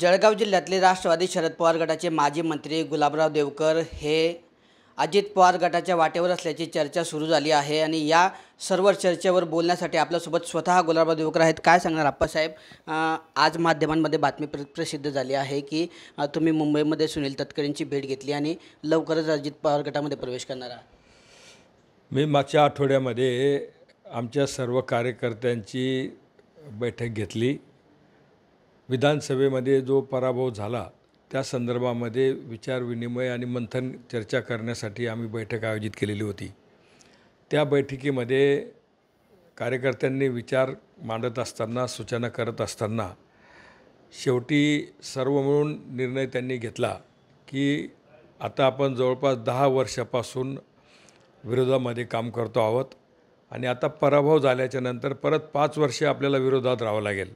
जळगाव जिल्ह्यातले राष्ट्रवादी शरद पवार गटाचे माजी मंत्री गुलाबराव देवकर हे अजित पवार गटाच्या वाटेवर असल्याची चर्चा सुरू झाली आहे आणि या सर्व चर्चेवर बोलण्यासाठी आपल्यासोबत स्वतः गुलाबराव देवकर आहेत। काय सांगणार आप्पासाहेब? आज माध्यमांमध्ये बातमी प्रसिद्ध झाली आहे की तुम्ही मुंबईमध्ये सुनील तटकरेंची भेट घेतली आणि लवकरच अजित पवार गटामध्ये प्रवेश करणार आहात। मी मागच्या आठवड्यामध्ये आमच्या सर्व कार्यकर्त्यांची बैठक घेतली। विधानसभेमध्ये जो पराभव झाला त्या संदर्भामध्ये विचार विनिमय आणि मंथन चर्चा करण्यासाठी आम्ही बैठक आयोजित केलेली होती। त्या बैठकीमध्ये कार्यकर्त्यांनी विचार मांडत असताना सूचना करत असताना शेवटी सर्व मिळून निर्णय त्यांनी घेतला की आता आपण जवळपास 10 वर्षापासून विरोधामध्ये काम करतो आहोत आणि आता पराभव झाल्याच्या नंतर परत 5 वर्षे आपल्याला विरोधात राहावं लागेल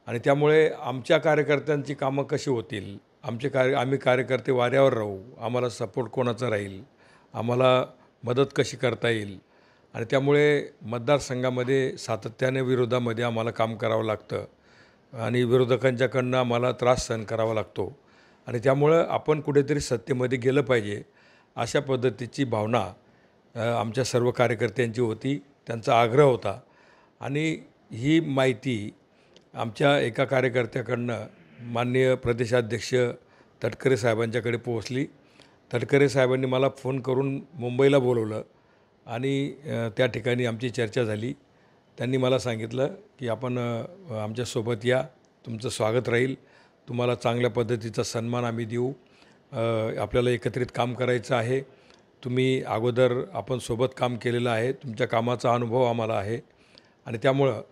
आणि त्यामुळे आमच्या कार्यकर्त्यांची कामं कशी होतील, आम्ही कार्यकर्ते वाऱ्यावर राहू, आम्हाला सपोर्ट कोणाचा राहील, आम्हाला मदत कशी करता येईल आणि त्यामुळे मतदारसंघामध्ये सातत्याने विरोधामध्ये आम्हाला काम करावं लागतं आणि विरोधकांच्याकडनं आम्हाला त्रास सहन करावा लागतो आणि त्यामुळं आपण कुठेतरी सत्तेमध्ये गेलं पाहिजे अशा पद्धतीची भावना आमच्या सर्व कार्यकर्त्यांची होती, त्यांचा आग्रह होता आणि ही माहिती आमच्या एका कार्यकर्त्याकडनं माननीय प्रदेशाध्यक्ष तटकरे साहेबांच्याकडे पोहोचली। तटकरे साहेबांनी मला फोन करून मुंबईला बोलवलं आणि त्या ठिकाणी आमची चर्चा झाली। त्यांनी मला सांगितलं की आपण आमच्यासोबत या, तुमचं स्वागत राहील, तुम्हाला चांगल्या पद्धतीचा सन्मान आम्ही देऊ, आपल्याला एकत्रित काम करायचं आहे, तुम्ही अगोदर आपण सोबत काम केलेलं आहे, तुमच्या कामाचा अनुभव आम्हाला आहे आणि त्यामुळं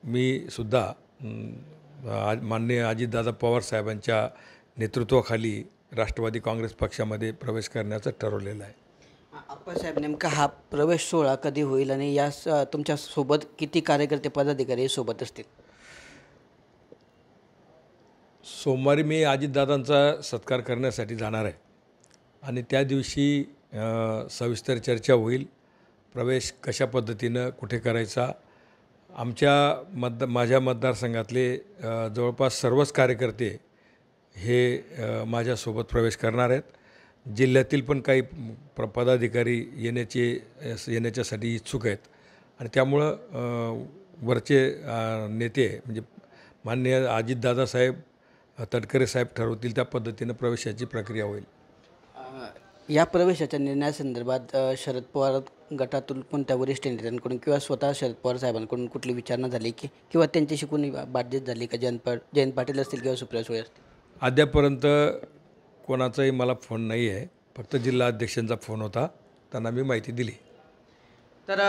मी सुद्धा माननीय अजितदादा पवार साहेबांच्या नेतृत्वाखाली राष्ट्रवादी काँग्रेस पक्षामध्ये प्रवेश करण्याचं ठरवलेलं आहे। आप्पासाहेब, नेमका हा प्रवेश सोहळा कधी होईल आणि या तुमच्यासोबत किती कार्यकर्ते पदाधिकारी सोबत असतील? सोमवारी मी अजितदादांचा सत्कार करण्यासाठी जाणार आहे आणि त्या दिवशी सविस्तर चर्चा होईल, प्रवेश कशा पद्धतीनं कुठे करायचा। माझ्या मतदारसंघातले जवळपास सर्वच कार्यकर्ते हे माझ्यासोबत प्रवेश करणार आहेत। जिल्ह्यातील पण काही पदाधिकारी येण्याच्यासाठी इच्छुक आहेत आणि त्यामुळं वरचे नेते म्हणजे माननीय अजितदादा साहेब, तटकरे साहेब ठरवतील त्या पद्धतीनं प्रवेशाची प्रक्रिया होईल। या प्रवेशाच्या निर्णयासंदर्भात शरद पवार गटातून कोणत्या वरिष्ठ नेत्यांकडून किंवा स्वतः शरद पवार साहेबांकडून कुठली विचारणा झाली की किंवा त्यांच्याशी कोणी बातचीत झाली का? जयंत पाटील असतील किंवा सुप्रिया सुळे असतील? अद्यापर्यंत कोणाचाही मला फोन नाही आहे, फक्त जिल्हा अध्यक्षांचा फोन होता, त्यांना मी माहिती दिली। तर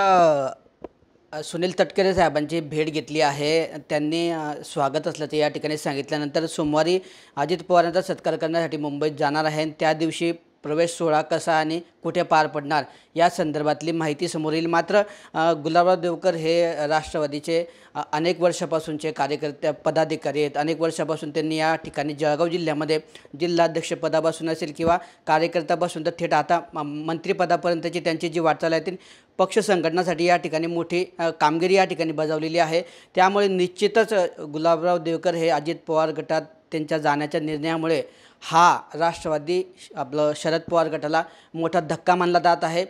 सुनील तटकरे साहेबांची भेट घेतली आहे, त्यांनी स्वागत असल्याचं या ठिकाणी सांगितल्यानंतर सोमवारी अजित पवारांचा सत्कार करण्यासाठी मुंबईत जाणार आहे आणि त्या दिवशी प्रवेश सोहळा कसा आणि कुठे पार पडणार या संदर्भातली माहिती समोर येईल। मात्र गुलाबराव देवकर हे राष्ट्रवादीचे अनेक वर्षापासूनचे पदाधिकारी आहेत। अनेक वर्षापासून त्यांनी या ठिकाणी जळगाव जिल्ह्यामध्ये जिल्हाध्यक्षपदापासून असेल किंवा कार्यकर्त्यापासून तर थेट आता मंत्रिपदापर्यंतची त्यांची जी वाटचाल आहे ती पक्ष संघटनासाठी या ठिकाणी मोठी कामगिरी या ठिकाणी बजावलेली आहे। त्यामुळे निश्चितच गुलाबराव देवकर हे अजित पवार गटात त्यांच्या जाण्याच्या निर्णयामुळे हा राष्ट्रवादी शरद पवार गटाला मोठा धक्का मानला जात आहे।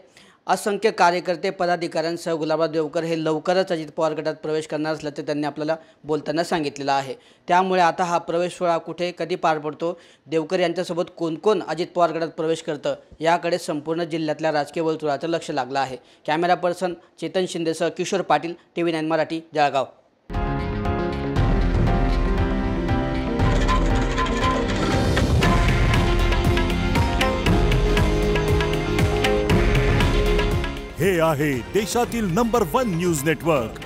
असंख्य कार्यकर्ते पदाधिकाऱ्यांसह गुलाबराव देवकर हे लवकरच अजित पवार गटात प्रवेश करणार असल्याचे त्यांनी आपल्याला बोलताना सांगितलेलं आहे। त्यामुळे आता हा प्रवेश सोहळा कुठे कधी पार पडतो, देवकर यांच्यासोबत कोण कोण अजित पवार गटात प्रवेश करतं याकडे संपूर्ण जिल्ह्यातल्या राजकीय वर्तुळाचं लक्ष लागलं आहे। कॅमेरा पर्सन चेतन शिंदेसह किशोर पाटील, TV9 मराठी, जळगाव। हे आहे देशातील नंबर 1 न्यूज नेटवर्क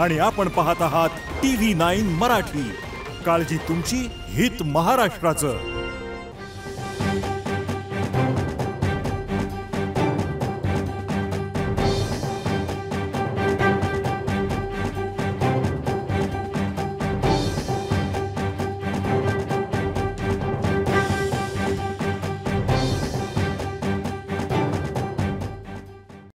आणि आपण पाहत आहात TV9 मराठी। काळजी तुमची, हित महाराष्ट्राचं।